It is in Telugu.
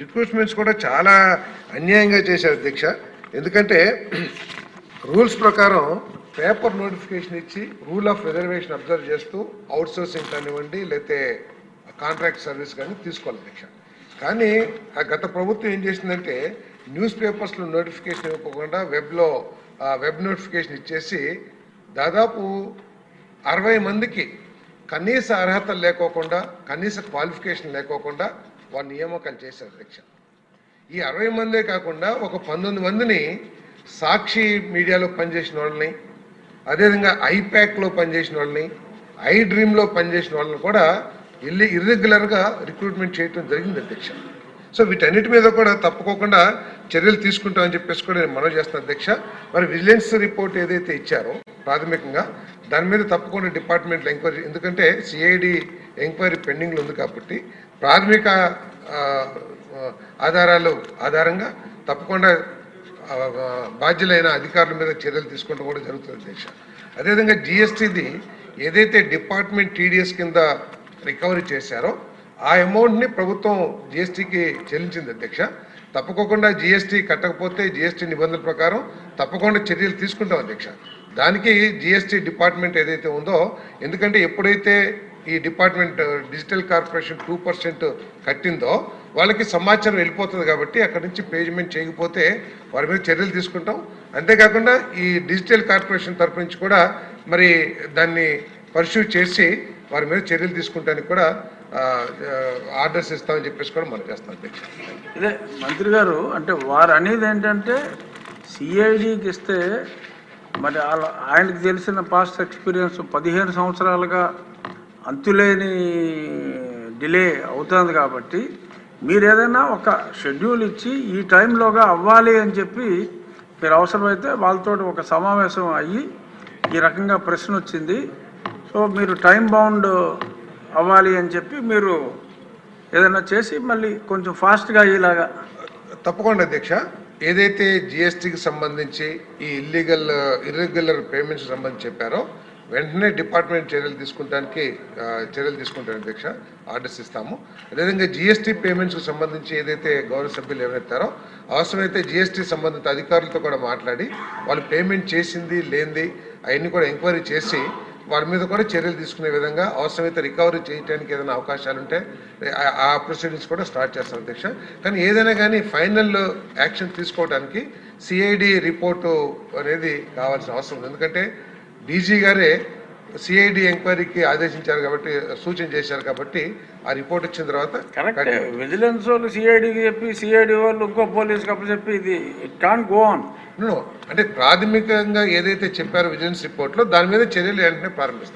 రిక్రూట్మెంట్స్ కూడా చాలా అన్యాయంగా చేశారు అధ్యక్ష. ఎందుకంటే రూల్స్ ప్రకారం పేపర్ నోటిఫికేషన్ ఇచ్చి రూల్ ఆఫ్ రిజర్వేషన్ అబ్జర్వ్ చేస్తూ అవుట్ సోర్సింగ్ కానివ్వండి లేకపోతే కాంట్రాక్ట్ సర్వీస్ కానీ తీసుకోవాలి అధ్యక్ష. కానీ ఆ గత ప్రభుత్వం ఏం చేసిందంటే న్యూస్ పేపర్స్లో నోటిఫికేషన్ ఇవ్వకుండా వెబ్ నోటిఫికేషన్ ఇచ్చేసి దాదాపు 60 మందికి కనీస అర్హతలు లేకోకుండా కనీస క్వాలిఫికేషన్ లేకోకుండా వారి నియామకాలు చేశారు అధ్యక్ష. ఈ 60 మందే కాకుండా ఒక 19 మందిని సాక్షి మీడియాలో పనిచేసిన వాళ్ళని, అదేవిధంగా ఐప్యాక్లో పనిచేసిన వాళ్ళని, ఐ డ్రీమ్లో పనిచేసిన వాళ్ళని కూడా ఇర్రెగ్యులర్గా రిక్రూట్మెంట్ చేయడం జరిగింది అధ్యక్ష. సో వీటన్నిటి మీద కూడా తప్పుకోకుండా చర్యలు తీసుకుంటామని చెప్పేసి కూడా నేను మనవి చేస్తాను అధ్యక్ష. మరి విజిలెన్స్ రిపోర్ట్ ఏదైతే ఇచ్చారో ప్రాథమికంగా దాని మీద తప్పకుండా డిపార్ట్మెంట్లో ఎంక్వైరీ, ఎందుకంటే సిఐడి ఎంక్వైరీ పెండింగ్లో ఉంది కాబట్టి ప్రాథమిక ఆధారంగా తప్పకుండా బాధ్యులైన అధికారుల మీద చర్యలు తీసుకుంటూ కూడా జరుగుతుంది అధ్యక్ష. అదేవిధంగా జిఎస్టీది ఏదైతే డిపార్ట్మెంట్ టీడీఎస్ కింద రికవరీ చేశారో ఆ అమౌంట్ని ప్రభుత్వం జిఎస్టీకి చెల్లించింది అధ్యక్ష. తప్పకుండా జిఎస్టీ కట్టకపోతే జిఎస్టీ నిబంధనల ప్రకారం తప్పకుండా చర్యలు తీసుకుంటాం అధ్యక్ష. దానికి జిఎస్టీ డిపార్ట్మెంట్ ఏదైతే ఉందో, ఎందుకంటే ఎప్పుడైతే ఈ డిపార్ట్మెంట్ డిజిటల్ కార్పొరేషన్ 2% కట్టిందో వాళ్ళకి సమాచారం వెళ్ళిపోతుంది కాబట్టి అక్కడి నుంచి పేమెంట్ చేయకపోతే వారి మీద చర్యలు తీసుకుంటాం. అంతేకాకుండా ఈ డిజిటల్ కార్పొరేషన్ తరపు నుంచి కూడా మరి దాన్ని పర్స్యూ చేసి వారి మీద చర్యలు తీసుకుంటానికి కూడా ఆర్డర్స్ ఇస్తామని చెప్పేసి కూడా మనం చేస్తాం అధ్యక్ష. ఇదే మంత్రి గారు అంటే వారు అనేది ఏంటంటే సిఐడికి ఇస్తే మరి ఆయనకు తెలిసిన పాస్ట్ ఎక్స్పీరియన్స్ 15 సంవత్సరాలుగా అంతులేని డిలే అవుతుంది కాబట్టి మీరు ఏదైనా ఒక షెడ్యూల్ ఇచ్చి ఈ టైంలోగా అవ్వాలి అని చెప్పి మీరు అవసరమైతే వాళ్ళతో ఒక సమావేశం అయ్యి ఈ రకంగా ప్రశ్న వచ్చింది, సో మీరు టైం బౌండ్ అవ్వాలి అని చెప్పి మీరు ఏదైనా చేసి మళ్ళీ కొంచెం ఫాస్ట్గా అయ్యేలాగా. తప్పకుండా అధ్యక్ష. ఏదైతే జిఎస్టీకి సంబంధించి ఈ ఇర్రెగ్యులర్ పేమెంట్స్ సంబంధించి చెప్పారో వెంటనే డిపార్ట్మెంట్ చర్యలు తీసుకుంటానికి అధ్యక్ష ఆర్డర్స్ ఇస్తాము. అదేవిధంగా జిఎస్టీ పేమెంట్స్కి సంబంధించి ఏదైతే గౌరవ సభ్యులు ఏమైతారో అవసరమైతే జిఎస్టీ సంబంధిత అధికారులతో కూడా మాట్లాడి వాళ్ళు పేమెంట్ చేసింది లేనిది అవన్నీ కూడా ఎంక్వైరీ చేసి వారి మీద కూడా చర్యలు తీసుకునే విధంగా అవసరమైతే రికవరీ చేయడానికి ఏదైనా అవకాశాలు ఉంటే ఆ ప్రొసీడింగ్స్ కూడా స్టార్ట్ చేస్తాం అధ్యక్ష. కానీ ఏదైనా కానీ ఫైనల్ యాక్షన్ తీసుకోవడానికి సిఐడి రిపోర్టు అనేది కావాల్సిన అవసరం ఉంది. ఎందుకంటే డీజీ గారే సిఐడి ఎంక్వైరీకి ఆదేశించారు కాబట్టి, సూచన చేశారు కాబట్టి ఆ రిపోర్ట్ ఇచ్చిన తర్వాత కరెక్ట్ విజిలెన్స్ వాళ్ళు సిఐడికి చెప్పి సిఐడి వాళ్ళు ఇంకో పోలీస్కి అప్పుడు చెప్పి ఇది ఇట్ కాంట్ గో ఆన్. అంటే ప్రాథమికంగా ఏదైతే చెప్పారో విజిలెన్స్ రిపోర్ట్లో దాని మీద చర్యలు వెంటనే ప్రారంభిస్తారు.